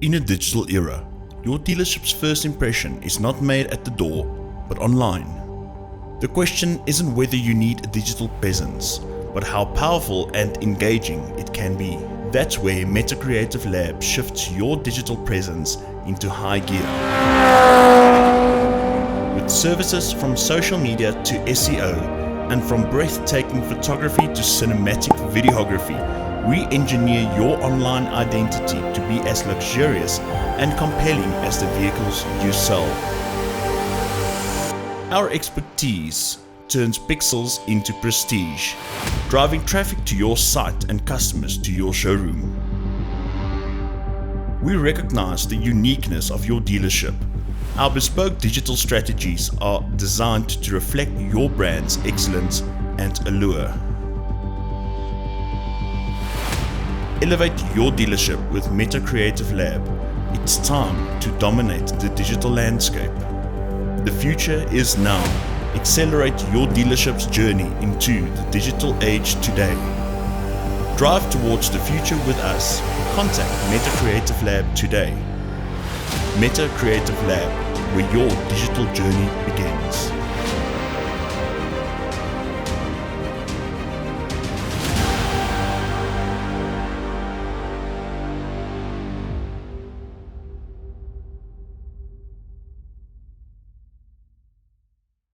In a digital era, your dealership's first impression is not made at the door, but online. The question isn't whether you need a digital presence, but how powerful and engaging it can be. That's where Meta Creative Lab shifts your digital presence into high gear. With services from social media to SEO, and from breathtaking photography to cinematic videography, we engineer your online identity to be as luxurious and compelling as the vehicles you sell. Our expertise turns pixels into prestige, driving traffic to your site and customers to your showroom. We recognize the uniqueness of your dealership. Our bespoke digital strategies are designed to reflect your brand's excellence and allure. Elevate your dealership with Meta Creative Lab. It's time to dominate the digital landscape. The future is now. Accelerate your dealership's journey into the digital age today. Drive towards the future with us. Contact Meta Creative Lab today. Meta Creative Lab, where your digital journey begins.